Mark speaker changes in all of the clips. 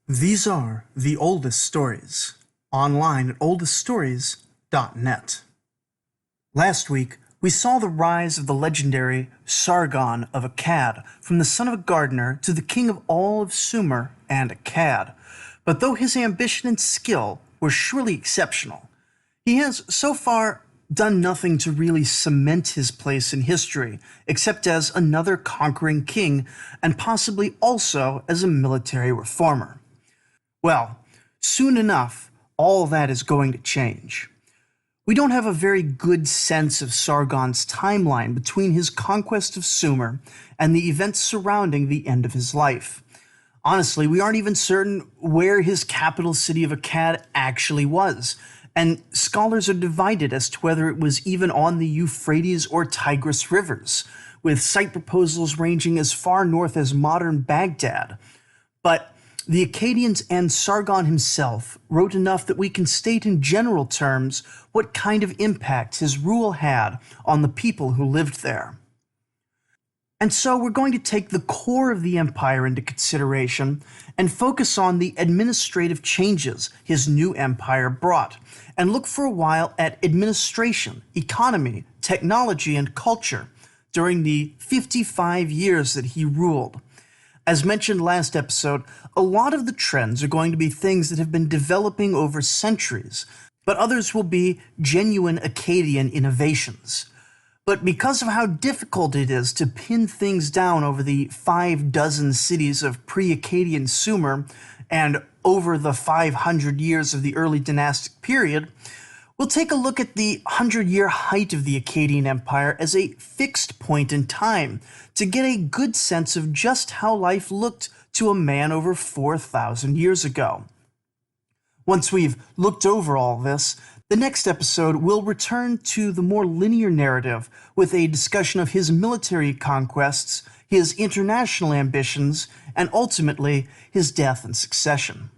Speaker 1: These are the oldest stories, online at oldeststories.net. Last week, we saw the rise of the legendary Sargon of Akkad, from the son of a gardener to the king of all of Sumer and Akkad. But though his ambition and skill were surely exceptional, he has so far done nothing to really cement his place in history, except as another conquering king and possibly also as a military reformer. Well, soon enough, all that is going to change. We don't have a very good sense of Sargon's timeline between his conquest of Sumer and the events surrounding the end of his life. Honestly, we aren't even certain where his capital city of Akkad actually was, and scholars are divided as to whether it was even on the Euphrates or Tigris rivers, with site proposals ranging as far north as modern Baghdad. But the Akkadians and Sargon himself wrote enough that we can state in general terms what kind of impact his rule had on the people who lived there. And so we're going to take the core of the empire into consideration and focus on the administrative changes his new empire brought, and look for a while at administration, economy, technology, and culture during the 55 years that he ruled. As mentioned last episode, a lot of the trends are going to be things that have been developing over centuries, but others will be genuine Akkadian innovations. But because of how difficult it is to pin things down over the 6 cities of pre-Akkadian Sumer and over the 500 years of the early dynastic period, we'll take a look at the 100-year height of the Akkadian Empire as a fixed point in time to get a good sense of just how life looked to a man over 4,000 years ago. Once we've looked over all this, the next episode will return to the more linear narrative with a discussion of his military conquests, his international ambitions, and ultimately his death and succession.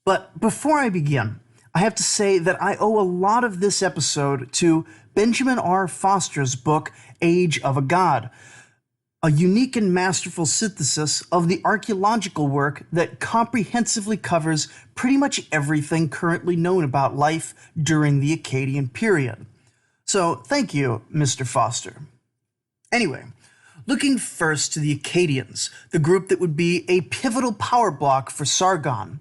Speaker 1: But before I begin, I have to say that I owe a lot of this episode to Benjamin R. Foster's book, Age of a God, a unique and masterful synthesis of the archaeological work that comprehensively covers pretty much everything currently known about life during the Akkadian period. So thank you, Mr. Foster. Anyway, looking first to the Akkadians, the group that would be a pivotal power block for Sargon.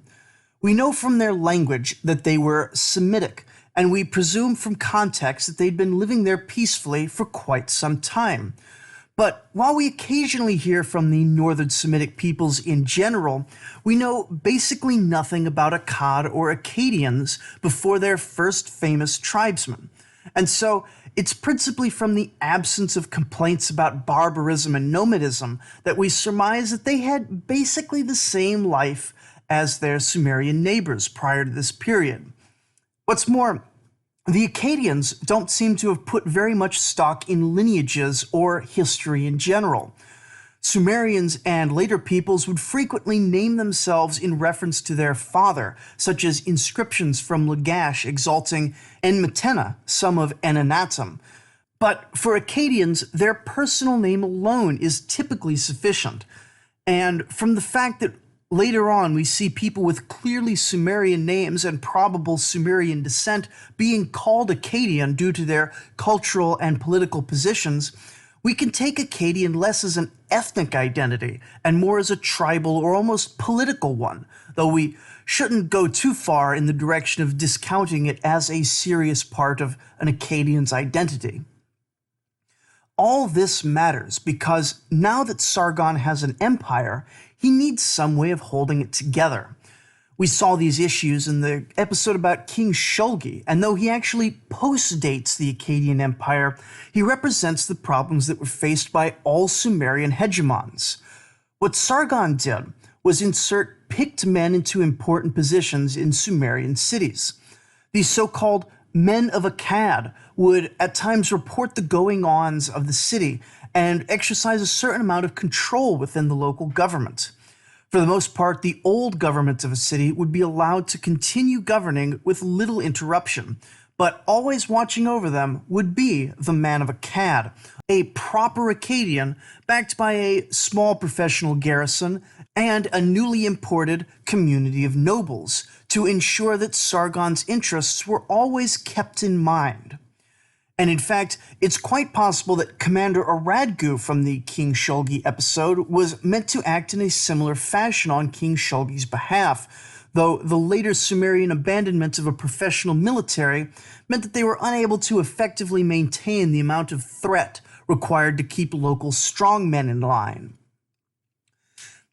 Speaker 1: We know from their language that they were Semitic, and we presume from context that they'd been living there peacefully for quite some time. But while we occasionally hear from the northern Semitic peoples in general, we know basically nothing about Akkad or Akkadians before their first famous tribesmen. And so it's principally from the absence of complaints about barbarism and nomadism that we surmise that they had basically the same life as their Sumerian neighbors prior to this period. What's more, the Akkadians don't seem to have put very much stock in lineages or history in general. Sumerians and later peoples would frequently name themselves in reference to their father, such as inscriptions from Lagash exalting Enmetena, son of Enanatum. But for Akkadians, their personal name alone is typically sufficient. And from the fact that later on, we see people with clearly Sumerian names and probable Sumerian descent being called Akkadian due to their cultural and political positions. We can take Akkadian less as an ethnic identity and more as a tribal or almost political one, though we shouldn't go too far in the direction of discounting it as a serious part of an Akkadian's identity. All this matters because now that Sargon has an empire, he needs some way of holding it together. We saw these issues in the episode about King Shulgi, and though he actually post-dates the Akkadian Empire, he represents the problems that were faced by all Sumerian hegemons. What Sargon did was insert picked men into important positions in Sumerian cities. These so-called men of Akkad would at times report the going-ons of the city and exercise a certain amount of control within the local government. For the most part, the old government of a city would be allowed to continue governing with little interruption, but always watching over them would be the man of Akkad, a proper Akkadian backed by a small professional garrison and a newly imported community of nobles to ensure that Sargon's interests were always kept in mind. And in fact, it's quite possible that Commander Aradgu from the King Shulgi episode was meant to act in a similar fashion on King Shulgi's behalf, though the later Sumerian abandonment of a professional military meant that they were unable to effectively maintain the amount of threat required to keep local strongmen in line.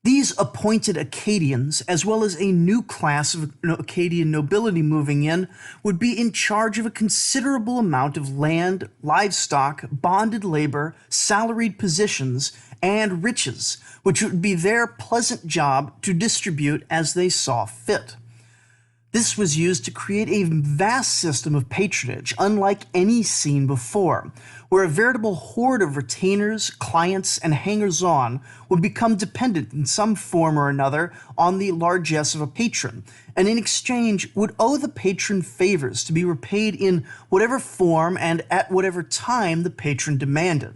Speaker 1: These appointed Akkadians, as well as a new class of Akkadian nobility moving in, would be in charge of a considerable amount of land, livestock, bonded labor, salaried positions, and riches, which would be their pleasant job to distribute as they saw fit. This was used to create a vast system of patronage, unlike any seen before, where a veritable horde of retainers, clients, and hangers-on would become dependent in some form or another on the largesse of a patron, and in exchange would owe the patron favors to be repaid in whatever form and at whatever time the patron demanded.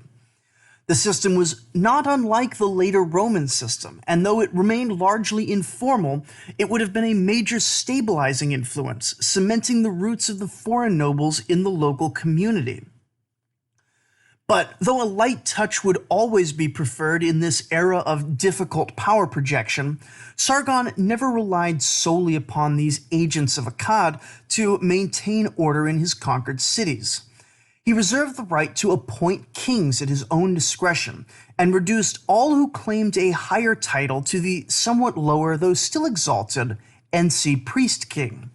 Speaker 1: The system was not unlike the later Roman system, and though it remained largely informal, it would have been a major stabilizing influence, cementing the roots of the foreign nobles in the local community. But though a light touch would always be preferred in this era of difficult power projection, Sargon never relied solely upon these agents of Akkad to maintain order in his conquered cities. He reserved the right to appoint kings at his own discretion, and reduced all who claimed a higher title to the somewhat lower, though still exalted, NC priest king.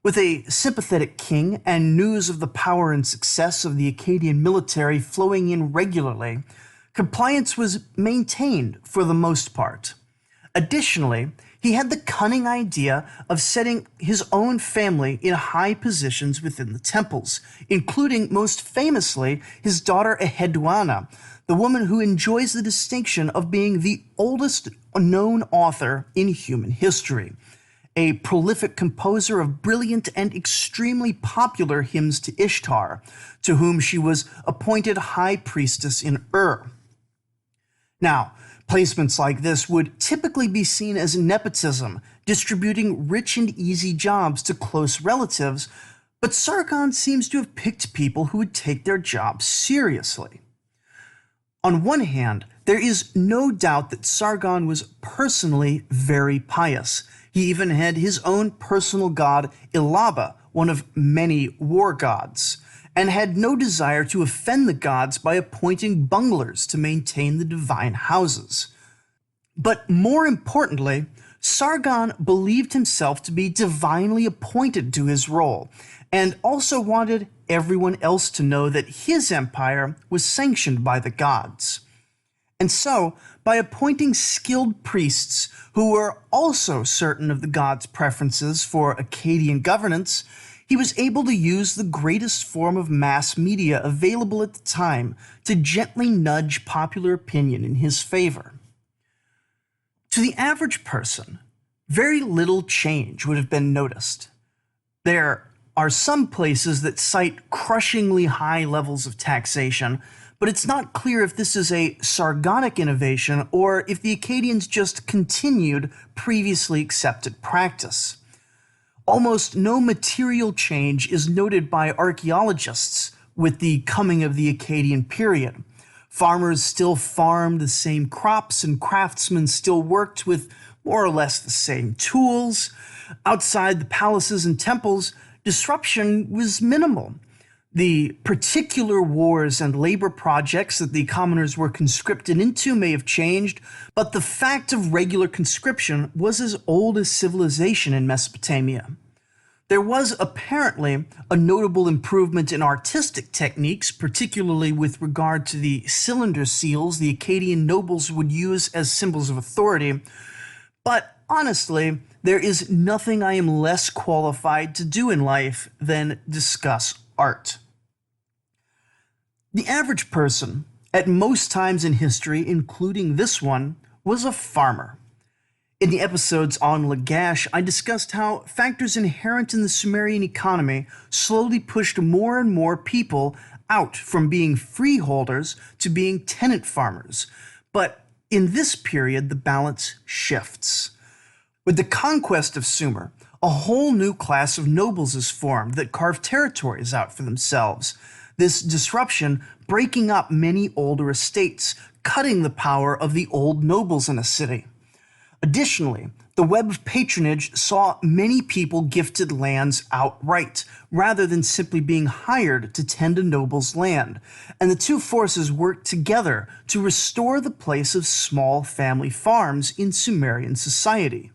Speaker 1: With a sympathetic king and news of the power and success of the Akkadian military flowing in regularly, compliance was maintained for the most part. Additionally, he had the cunning idea of setting his own family in high positions within the temples, including most famously his daughter Ahedwana, the woman who enjoys the distinction of being the oldest known author in human history, a prolific composer of brilliant and extremely popular hymns to Ishtar, to whom she was appointed high priestess in Ur. Now, placements like this would typically be seen as nepotism, distributing rich and easy jobs to close relatives, but Sargon seems to have picked people who would take their jobs seriously. On one hand, there is no doubt that Sargon was personally very pious. He even had his own personal god, Ilaba, one of many war gods, and had no desire to offend the gods by appointing bunglers to maintain the divine houses. But more importantly, Sargon believed himself to be divinely appointed to his role, and also wanted everyone else to know that his empire was sanctioned by the gods. And so, by appointing skilled priests who were also certain of the gods' preferences for Akkadian governance, he was able to use the greatest form of mass media available at the time to gently nudge popular opinion in his favor. To the average person, very little change would have been noticed. There are some places that cite crushingly high levels of taxation, but it's not clear if this is a Sargonic innovation or if the Akkadians just continued previously accepted practice. Almost no material change is noted by archaeologists with the coming of the Akkadian period. Farmers still farmed the same crops and craftsmen still worked with more or less the same tools. Outside the palaces and temples, disruption was minimal. The particular wars and labor projects that the commoners were conscripted into may have changed, but the fact of regular conscription was as old as civilization in Mesopotamia. There was apparently a notable improvement in artistic techniques, particularly with regard to the cylinder seals the Akkadian nobles would use as symbols of authority, but honestly, there is nothing I am less qualified to do in life than discuss art. The average person, at most times in history, including this one, was a farmer. In the episodes on Lagash, I discussed how factors inherent in the Sumerian economy slowly pushed more and more people out from being freeholders to being tenant farmers. But In this period, the balance shifts. With the conquest of Sumer, a whole new class of nobles is formed that carve territories out for themselves. This disruption breaking up many older estates, cutting the power of the old nobles in a city. Additionally, the web of patronage saw many people gifted lands outright, rather than simply being hired to tend a noble's land, and the two forces worked together to restore the place of small family farms in Sumerian society.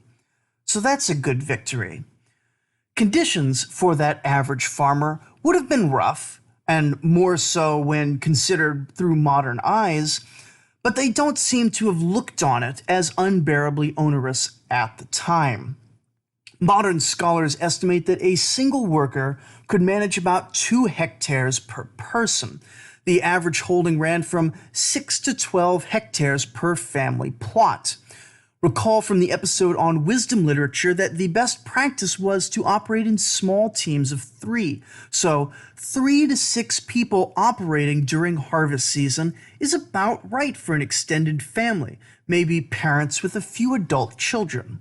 Speaker 1: So that's a good victory. Conditions for that average farmer would have been rough, and more so when considered through modern eyes, but they don't seem to have looked on it as unbearably onerous at the time. Modern scholars estimate that a single worker could manage about 2 hectares per person. The average holding ran from 6 to 12 hectares per family plot. Recall from the episode on wisdom literature that the best practice was to operate in small teams of 3. So 3 to 6 people operating during harvest season is about right for an extended family, maybe parents with a few adult children.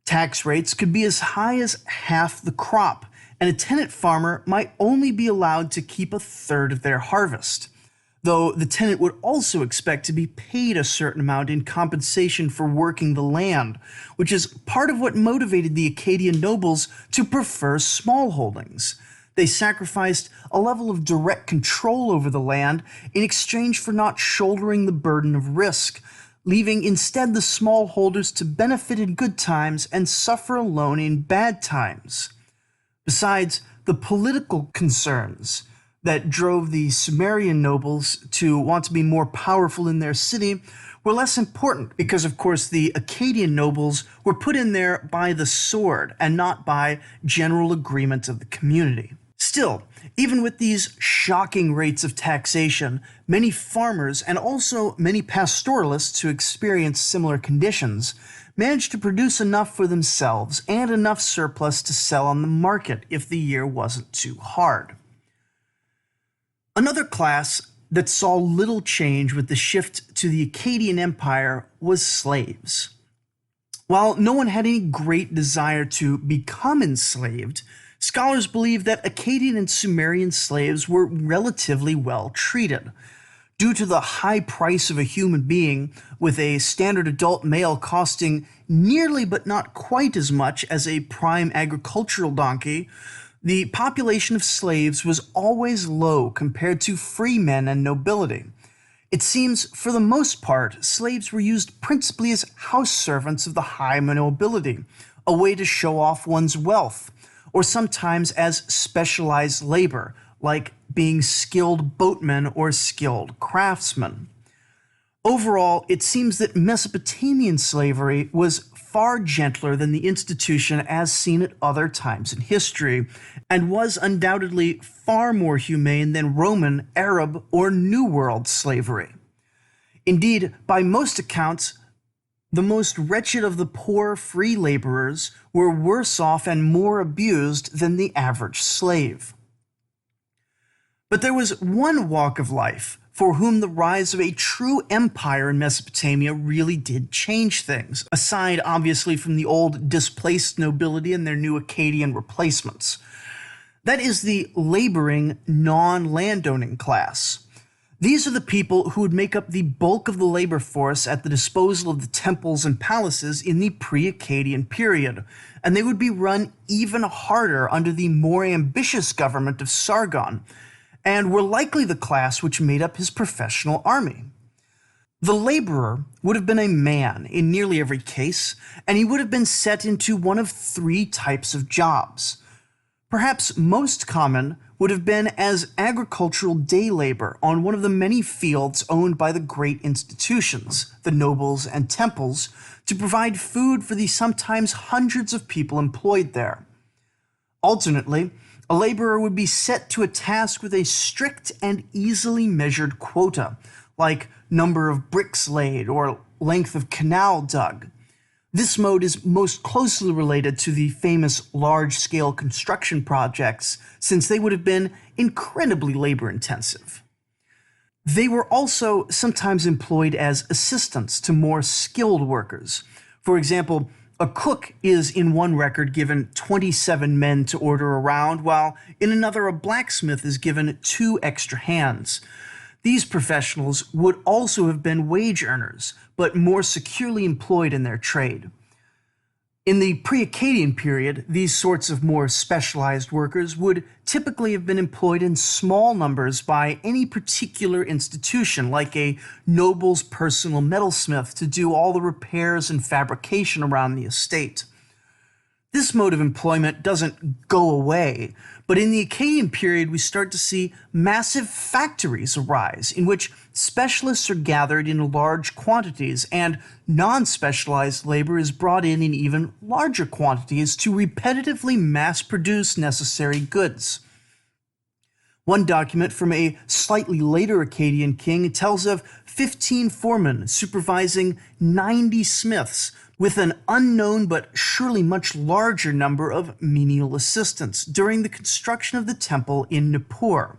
Speaker 1: Tax rates could be as high as half the crop, and a tenant farmer might only be allowed to keep a third of their harvest, though the tenant would also expect to be paid a certain amount in compensation for working the land, which is part of what motivated the Akkadian nobles to prefer small holdings. They sacrificed a level of direct control over the land in exchange for not shouldering the burden of risk, leaving instead the smallholders to benefit in good times and suffer alone in bad times. Besides, the political concerns that drove the Sumerian nobles to want to be more powerful in their city were less important because, of course, the Akkadian nobles were put in there by the sword and not by general agreement of the community. Still, even with these shocking rates of taxation, many farmers and also many pastoralists who experienced similar conditions managed to produce enough for themselves and enough surplus to sell on the market if the year wasn't too hard. Another class that saw little change with the shift to the Akkadian Empire was slaves. While no one had any great desire to become enslaved, scholars believe that Akkadian and Sumerian slaves were relatively well treated. Due to the high price of a human being, with a standard adult male costing nearly but not quite as much as a prime agricultural donkey, the population of slaves was always low compared to free men and nobility. It seems, for the most part, slaves were used principally as house servants of the high nobility, a way to show off one's wealth, or sometimes as specialized labor, like being skilled boatmen or skilled craftsmen. Overall, it seems that Mesopotamian slavery was far gentler than the institution as seen at other times in history, and was undoubtedly far more humane than Roman, Arab, or New World slavery. Indeed, by most accounts, the most wretched of the poor free laborers were worse off and more abused than the average slave. But there was one walk of life for whom the rise of a true empire in Mesopotamia really did change things, aside obviously from the old displaced nobility and their new Akkadian replacements. That is the laboring, non-landowning class. These are the people who would make up the bulk of the labor force at the disposal of the temples and palaces in the pre-Akkadian period, and they would be run even harder under the more ambitious government of Sargon, and were likely the class which made up his professional army. The laborer would have been a man in nearly every case, and he would have been set into one of 3 types of jobs. Perhaps most common would have been as agricultural day labor on one of the many fields owned by the great institutions, the nobles and temples, to provide food for the sometimes hundreds of people employed there. Alternately, a laborer would be set to a task with a strict and easily measured quota, like number of bricks laid or length of canal dug. This mode is most closely related to the famous large-scale construction projects, since they would have been incredibly labor-intensive. They were also sometimes employed as assistants to more skilled workers. For example, a cook is in one record given 27 men to order around, while in another a blacksmith is given 2 extra hands. These professionals would also have been wage earners, but more securely employed in their trade. In the pre-Akkadian period, these sorts of more specialized workers would typically have been employed in small numbers by any particular institution, like a noble's personal metalsmith to do all the repairs and fabrication around the estate. This mode of employment doesn't go away, but in the Akkadian period we start to see massive factories arise in which specialists are gathered in large quantities and non-specialized labor is brought in even larger quantities to repetitively mass-produce necessary goods. One document from a slightly later Akkadian king tells of 15 foremen supervising 90 smiths, with an unknown but surely much larger number of menial assistants during the construction of the temple in Nippur.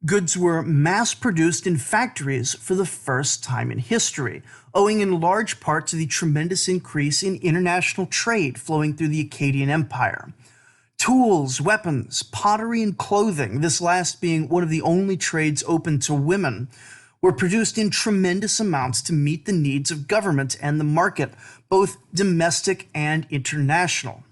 Speaker 1: Goods were mass-produced in factories for the first time in history, owing in large part to the tremendous increase in international trade flowing through the Akkadian Empire. Tools, weapons, pottery, and clothing, this last being one of the only trades open to women, were produced in tremendous amounts to meet the needs of government and the market, both domestic and international.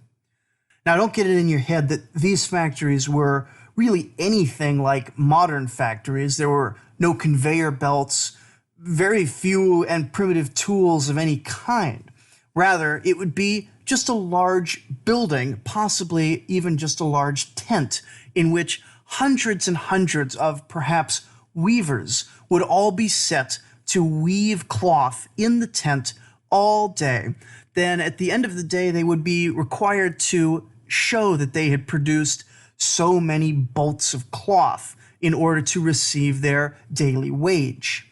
Speaker 1: Now, don't get it in your head that these factories were really anything like modern factories. There were no conveyor belts, very few and primitive tools of any kind. Rather, it would be just a large building, possibly even just a large tent, in which hundreds and hundreds of perhaps weavers would all be set to weave cloth in the tent all day. Then at the end of the day, they would be required to show that they had produced so many bolts of cloth in order to receive their daily wage.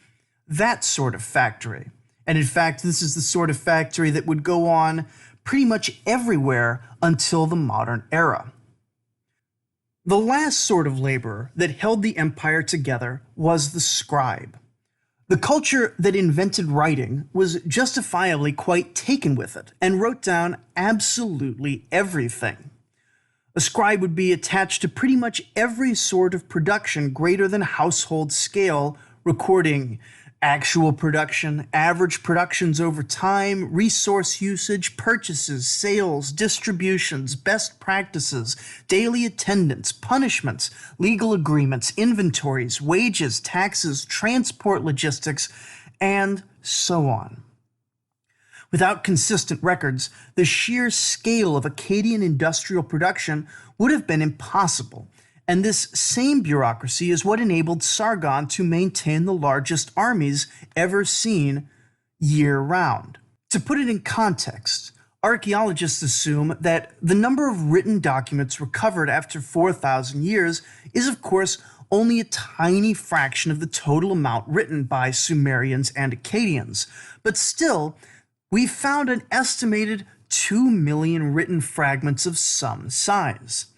Speaker 1: That sort of factory. And in fact, this is the sort of factory that would go on pretty much everywhere until the modern era. The last sort of laborer that held the empire together was the scribe. The culture that invented writing was justifiably quite taken with it and wrote down absolutely everything. A scribe would be attached to pretty much every sort of production greater than household scale, recording actual production, average productions over time, resource usage, purchases, sales, distributions, best practices, daily attendance, punishments, legal agreements, inventories, wages, taxes, transport logistics, and so on. Without consistent records, the sheer scale of Akkadian industrial production would have been impossible. And this same bureaucracy is what enabled Sargon to maintain the largest armies ever seen year-round. To put it in context, archaeologists assume that the number of written documents recovered after 4,000 years is, of course, only a tiny fraction of the total amount written by Sumerians and Akkadians. But still, we found an estimated 2 million written fragments of some size.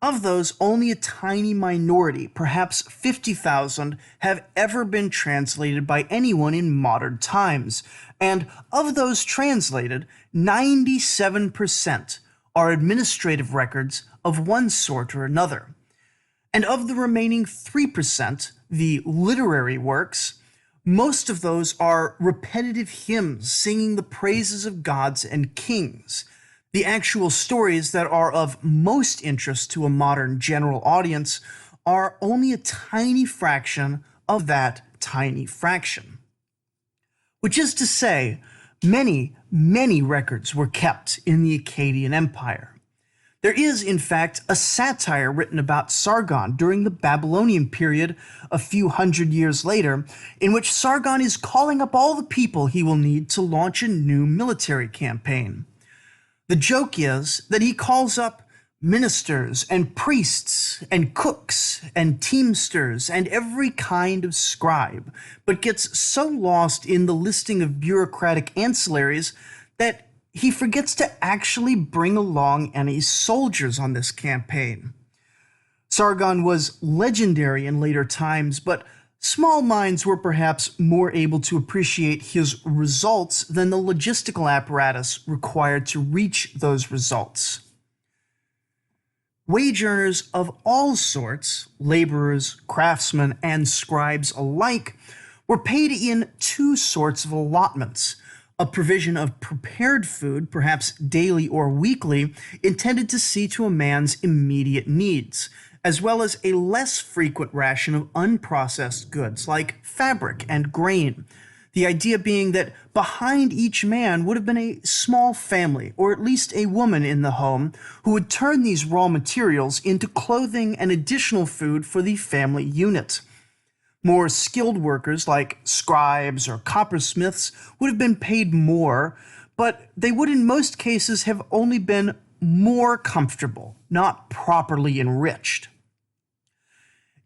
Speaker 1: Of those, only a tiny minority, perhaps 50,000, have ever been translated by anyone in modern times. And of those translated, 97% are administrative records of one sort or another. And of the remaining 3%, the literary works, most of those are repetitive hymns singing the praises of gods and kings. The actual stories that are of most interest to a modern general audience are only a tiny fraction of that tiny fraction. Which is to say, many, many records were kept in the Akkadian Empire. There is, in fact, a satire written about Sargon during the Babylonian period a few hundred years later, in which Sargon is calling up all the people he will need to launch a new military campaign. The joke is that he calls up ministers and priests and cooks and teamsters and every kind of scribe, but gets so lost in the listing of bureaucratic ancillaries that he forgets to actually bring along any soldiers on this campaign. Sargon was legendary in later times, but Small minds were perhaps more able to appreciate his results than the logistical apparatus required to reach those results. Wage earners of all sorts, laborers, craftsmen, and scribes alike, were paid in two sorts of allotments: a provision of prepared food, perhaps daily or weekly, intended to see to a man's immediate needs, as well as a less frequent ration of unprocessed goods like fabric and grain. The idea being that behind each man would have been a small family, or at least a woman in the home, who would turn these raw materials into clothing and additional food for the family unit. More skilled workers like scribes or coppersmiths would have been paid more, but they would in most cases have only been more comfortable, not properly enriched.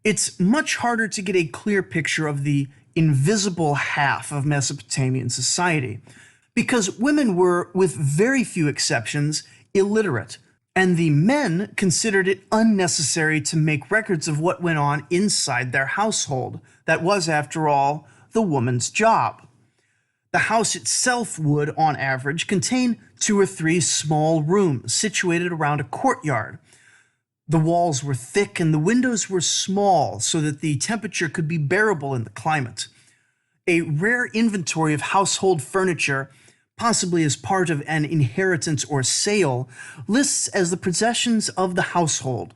Speaker 1: It's much harder to get a clear picture of the invisible half of Mesopotamian society, because women were, with very few exceptions, illiterate, and the men considered it unnecessary to make records of what went on inside their household. That was, after all, the woman's job. The house itself would, on average, contain 2 or 3 small rooms situated around a courtyard. The walls were thick and the windows were small so that the temperature could be bearable in the climate. A rare inventory of household furniture, possibly as part of an inheritance or sale, lists as the possessions of the household: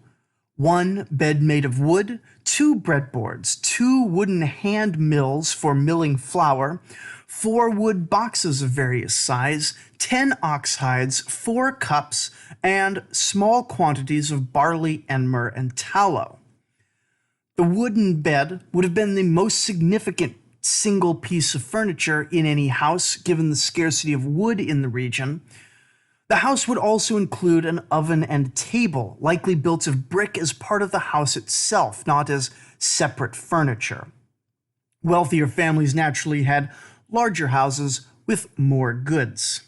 Speaker 1: 1 bed made of wood, 2 breadboards, 2 wooden hand mills for milling flour, 4 wood boxes of various size, 10 ox hides, 4 cups, and small quantities of barley, emmer, and tallow. The wooden bed would have been the most significant single piece of furniture in any house, given the scarcity of wood in the region. The house would also include an oven and table, likely built of brick as part of the house itself, not as separate furniture. Wealthier families naturally had larger houses with more goods.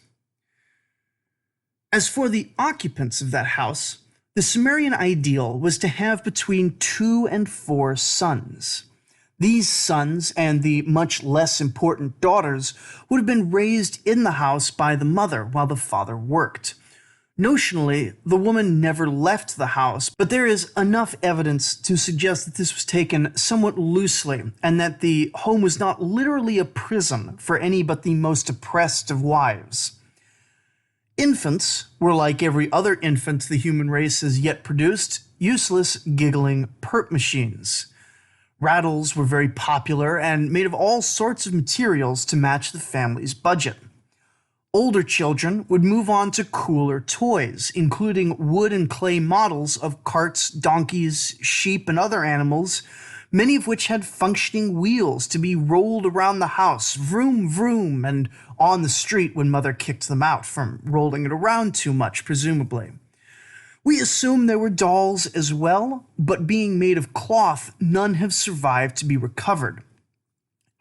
Speaker 1: As for the occupants of that house, the Sumerian ideal was to have between 2 and 4 sons. These sons and the much less important daughters would have been raised in the house by the mother while the father worked. Notionally, the woman never left the house, but there is enough evidence to suggest that this was taken somewhat loosely and that the home was not literally a prison for any but the most oppressed of wives. Infants were, like every other infant the human race has yet produced, useless, giggling perp machines. Rattles were very popular and made of all sorts of materials to match the family's budget. Older children would move on to cooler toys, including wood and clay models of carts, donkeys, sheep, and other animals, many of which had functioning wheels to be rolled around the house, vroom vroom, and on the street when mother kicked them out from rolling it around too much, presumably. We assume there were dolls as well, but being made of cloth, none have survived to be recovered.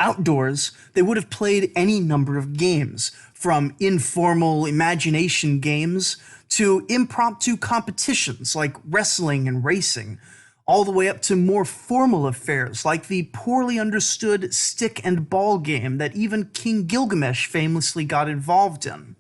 Speaker 1: Outdoors, they would have played any number of games, from informal imagination games to impromptu competitions like wrestling and racing, all the way up to more formal affairs like the poorly understood stick and ball game that even King Gilgamesh famously got involved in.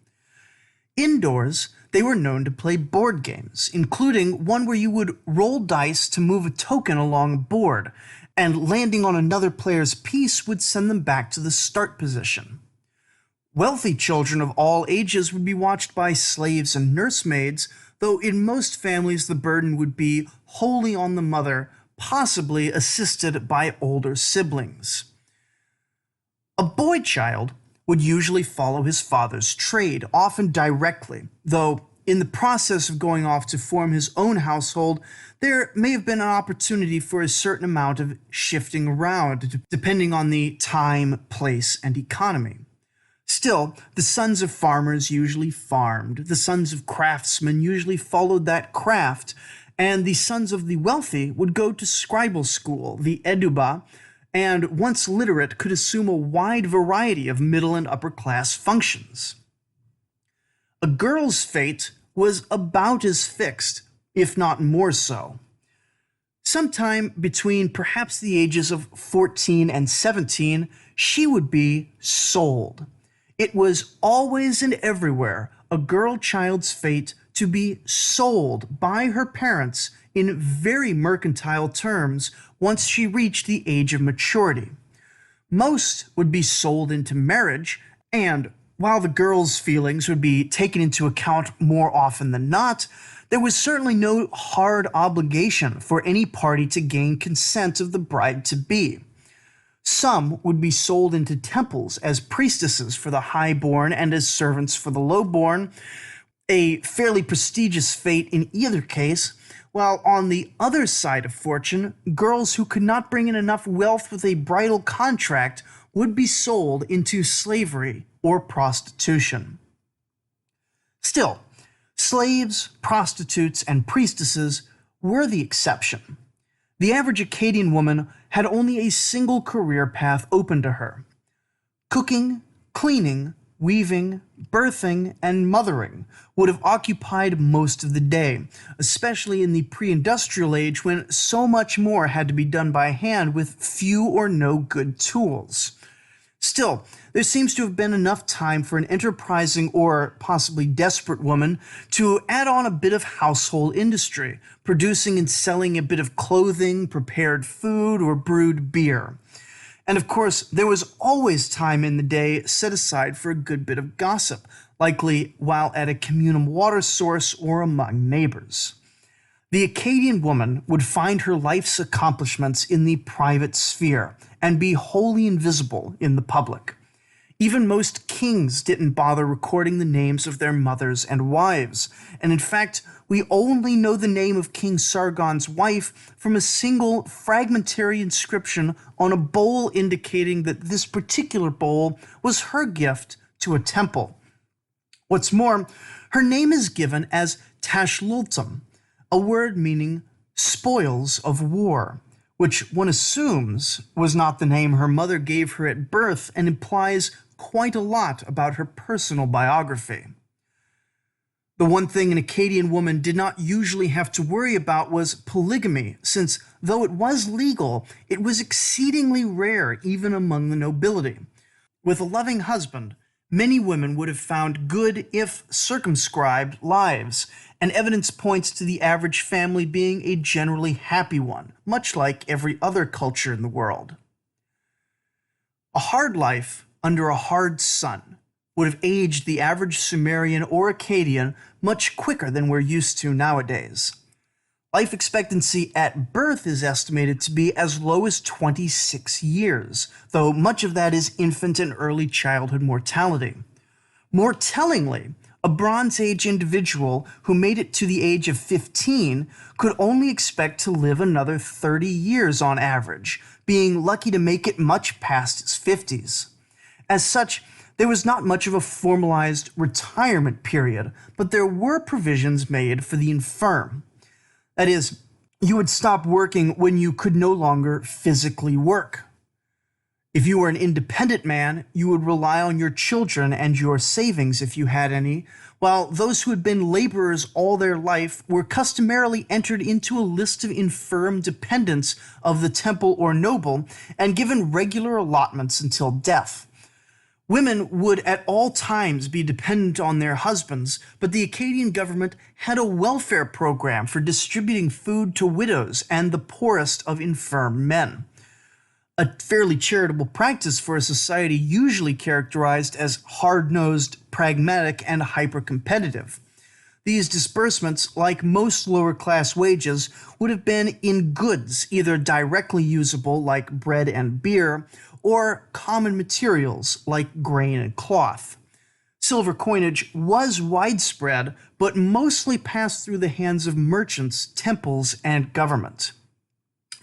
Speaker 1: Indoors, they were known to play board games, including one where you would roll dice to move a token along a board, and landing on another player's piece would send them back to the start position. Wealthy children of all ages would be watched by slaves and nursemaids, though in most families the burden would be wholly on the mother, possibly assisted by older siblings. A boy child would usually follow his father's trade, often directly, though in the process of going off to form his own household, there may have been an opportunity for a certain amount of shifting around, depending on the time, place, and economy. Still, the sons of farmers usually farmed, the sons of craftsmen usually followed that craft, and the sons of the wealthy would go to scribal school, the eduba, and once literate could assume a wide variety of middle and upper class functions. A girl's fate was about as fixed, if not more so. Sometime between perhaps the ages of 14 and 17, she would be sold. It was always and everywhere a girl child's fate to be sold by her parents in very mercantile terms once she reached the age of maturity. Most would be sold into marriage, and while the girl's feelings would be taken into account more often than not, there was certainly no hard obligation for any party to gain consent of the bride-to-be. Some would be sold into temples as priestesses for the high-born and as servants for the low-born, a fairly prestigious fate in either case, while on the other side of fortune, girls who could not bring in enough wealth with a bridal contract would be sold into slavery or prostitution. Still, slaves, prostitutes, and priestesses were the exception. The average Akkadian woman had only a single career path open to her: cooking, cleaning, weaving, birthing, and mothering would have occupied most of the day, especially in the pre-industrial age when so much more had to be done by hand with few or no good tools. Still, there seems to have been enough time for an enterprising or possibly desperate woman to add on a bit of household industry, producing and selling a bit of clothing, prepared food, or brewed beer. And of course, there was always time in the day set aside for a good bit of gossip, likely while at a communal water source or among neighbors. The Akkadian woman would find her life's accomplishments in the private sphere and be wholly invisible in the public. Even most kings didn't bother recording the names of their mothers and wives, and in fact, we only know the name of King Sargon's wife from a single fragmentary inscription on a bowl indicating that this particular bowl was her gift to a temple. What's more, her name is given as Tashlultum, a word meaning spoils of war, which one assumes was not the name her mother gave her at birth and implies quite a lot about her personal biography. The one thing an Akkadian woman did not usually have to worry about was polygamy, since though it was legal, it was exceedingly rare even among the nobility. With a loving husband, many women would have found good, if circumscribed, lives, and evidence points to the average family being a generally happy one, much like every other culture in the world. A hard life under a hard sun would have aged the average Sumerian or Akkadian much quicker than we're used to nowadays. Life expectancy at birth is estimated to be as low as 26 years, though much of that is infant and early childhood mortality. More tellingly, a Bronze Age individual who made it to the age of 15 could only expect to live another 30 years on average, being lucky to make it much past his 50s. As such, there was not much of a formalized retirement period, but there were provisions made for the infirm. That is, you would stop working when you could no longer physically work. If you were an independent man, you would rely on your children and your savings if you had any, while those who had been laborers all their life were customarily entered into a list of infirm dependents of the temple or noble and given regular allotments until death. Women would at all times be dependent on their husbands, but the Akkadian government had a welfare program for distributing food to widows and the poorest of infirm men. A fairly charitable practice for a society usually characterized as hard-nosed, pragmatic, and hyper-competitive. These disbursements, like most lower-class wages, would have been in goods, either directly usable like bread and beer, or common materials like grain and cloth. Silver coinage was widespread, but mostly passed through the hands of merchants, temples, and government.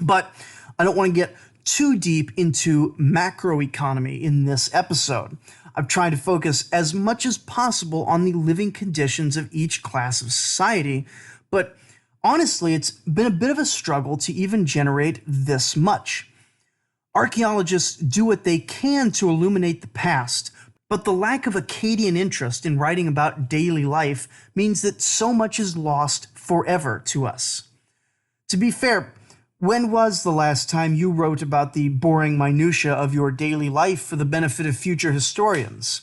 Speaker 1: But I don't want to get too deep into macroeconomy in this episode. I've tried to focus as much as possible on the living conditions of each class of society, but honestly, it's been a bit of a struggle to even generate this much. Archaeologists do what they can to illuminate the past, but the lack of Akkadian interest in writing about daily life means that so much is lost forever to us. To be fair, When was the last time you wrote about the boring minutiae of your daily life for the benefit of future historians?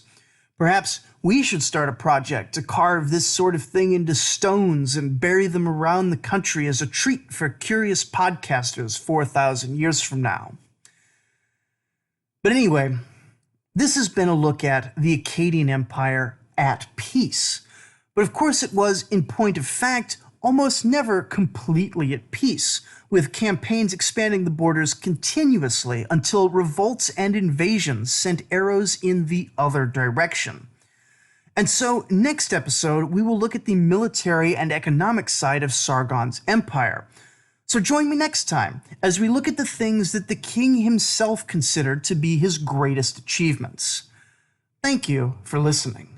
Speaker 1: Perhaps we should start a project to carve this sort of thing into stones and bury them around the country as a treat for curious podcasters 4,000 years from now. But anyway, this has been a look at the Akkadian Empire at peace. But of course it was, in point of fact, almost never completely at peace, with campaigns expanding the borders continuously until revolts and invasions sent arrows in the other direction. And so, next episode, we will look at the military and economic side of Sargon's empire. So join me next time as we look at the things that the king himself considered to be his greatest achievements. Thank you for listening.